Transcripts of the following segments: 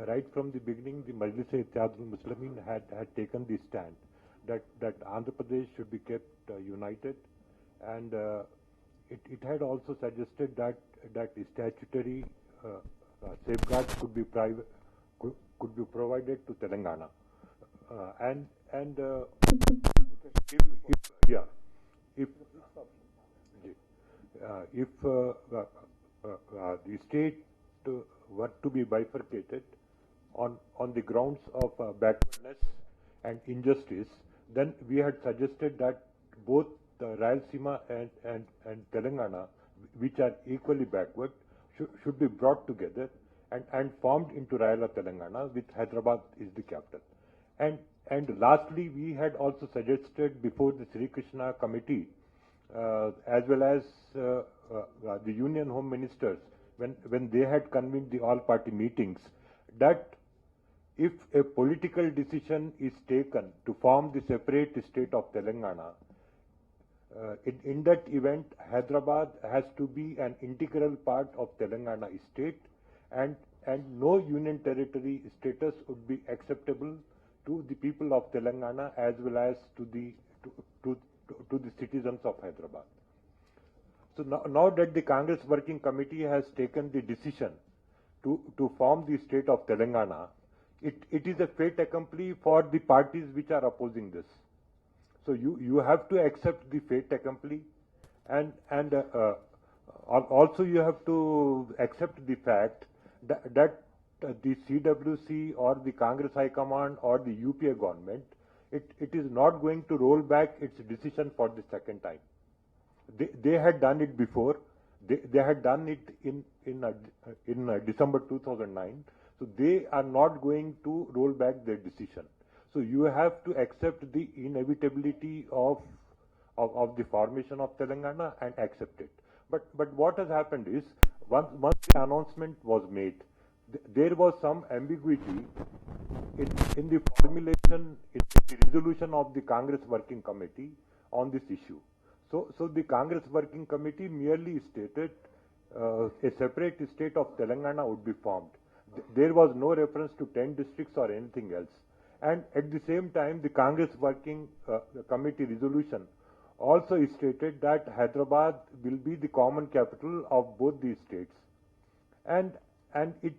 right from the beginning, the Majlis-e-Ittihad al-Muslimin had taken the stand that Andhra Pradesh should be kept united, and it had also suggested that statutory safeguards could be provided to Telangana, and if the state were to be bifurcated on the grounds of backwardness and injustice, then we had suggested that both Rayalaseema and Telangana, which are equally backward, should be brought together and formed into Rayala Telangana, with Hyderabad is the capital. And lastly, we had also suggested before the Sri Krishna committee, as well as the Union Home Ministers, when they had convened the all-party meetings, that if a political decision is taken to form the separate state of Telangana, in that event, Hyderabad has to be an integral part of Telangana state, and no union territory status would be acceptable to the people of Telangana as well as to the citizens of Hyderabad. So now that the Congress Working Committee has taken the decision to form the state of Telangana, it is a fait accompli for the parties which are opposing this. So you have to accept the fait accompli, and also you have to accept the fact that the CWC or the Congress High Command or the UPA government, it is not going to roll back its decision for the second time. They had done it before. They had done it in December 2009. So they are not going to roll back their decision. So you have to accept the inevitability of the formation of Telangana and accept it. But what has happened is, once the announcement was made, there was some ambiguity in the formulation, in the resolution of the Congress Working Committee on this issue. So the Congress Working Committee merely stated a separate state of Telangana would be formed. There was no reference to 10 districts or anything else. And at the same time, the Congress Working Committee resolution also stated that Hyderabad will be the common capital of both these states. And it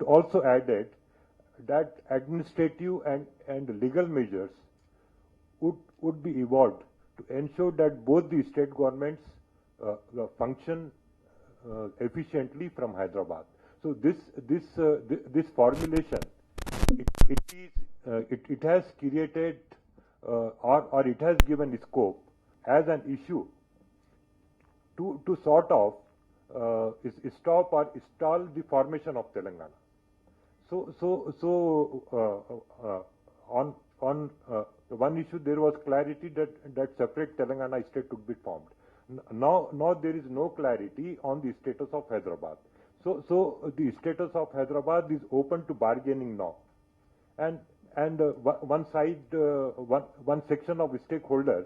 also added that administrative and legal measures would be evolved to ensure that both the state governments function efficiently from Hyderabad. So this formulation, it has created or it has given scope as an issue to sort of stop or stall the formation of Telangana. On one issue there was clarity that separate Telangana state could be formed. Now there is no clarity on the status of Hyderabad. So the status of Hyderabad is open to bargaining now, and one section of stakeholders,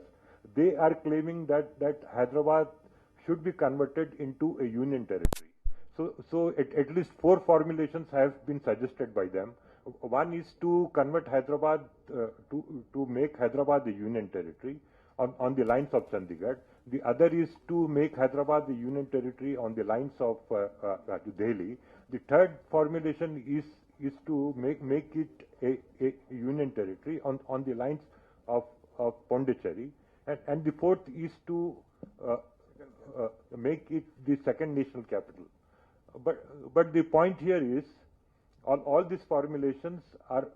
they are claiming that Hyderabad should be converted into a union territory. So at least 4 formulations have been suggested by them. One is to convert Hyderabad to make Hyderabad a union territory on the lines of Chandigarh. The other is to make Hyderabad a union territory on the lines of Delhi. The third formulation is to make it a union territory on the lines of Pondicherry, and the fourth is to make it the second national capital. But the point here is, all these formulations are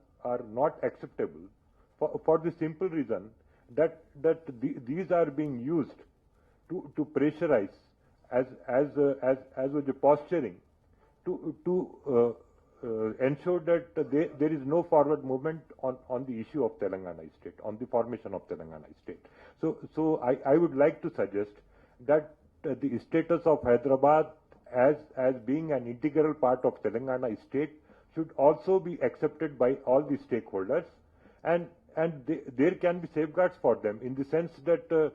not acceptable for the simple reason that these are being used to pressurize as with the posturing to ensure that there is no forward movement on the issue of Telangana state, on the formation of Telangana state. So I would like to suggest that the status of Hyderabad as being an integral part of Telangana state should also be accepted by all the stakeholders, and there can be safeguards for them, in the sense that the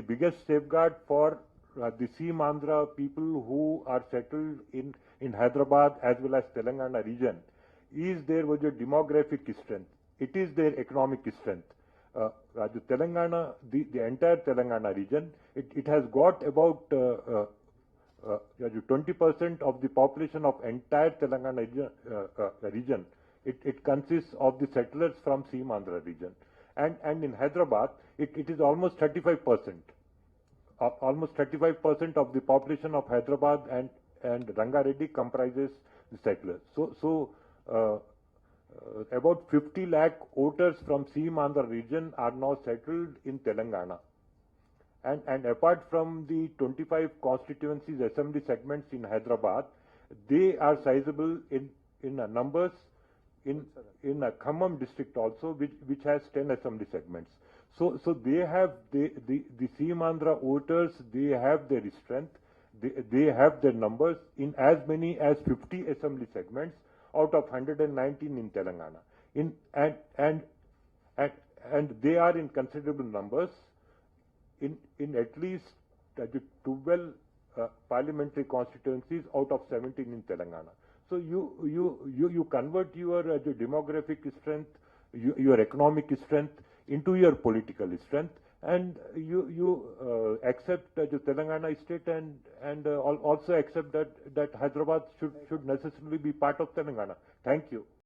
biggest safeguard for the Seam Andhra people who are settled in in Hyderabad as well as Telangana region is there was a demographic strength. It is their economic strength. The Telangana, the entire Telangana region, it has got about 20% of the population of entire Telangana region. It consists of the settlers from Seemandhra region. And in Hyderabad, it is almost 35%. Almost 35% of the population of Hyderabad and Rangareddy comprises the settlers. So about 50 lakh voters from Seemandhra region are now settled in Telangana. And apart from the 25 constituencies, assembly segments in Hyderabad, they are sizable in numbers in a Khammam district also, which has 10 assembly segments. So they have the Seemandhra voters, they have their strength, they have their numbers in as many as 50 assembly segments out of 119 in Telangana. And they are in considerable numbers in at least 12 parliamentary constituencies out of 17 in Telangana. So you convert your demographic strength, your economic strength into your political strength, and you accept the Telangana state and also accept that Hyderabad should necessarily be part of Telangana. Thank you.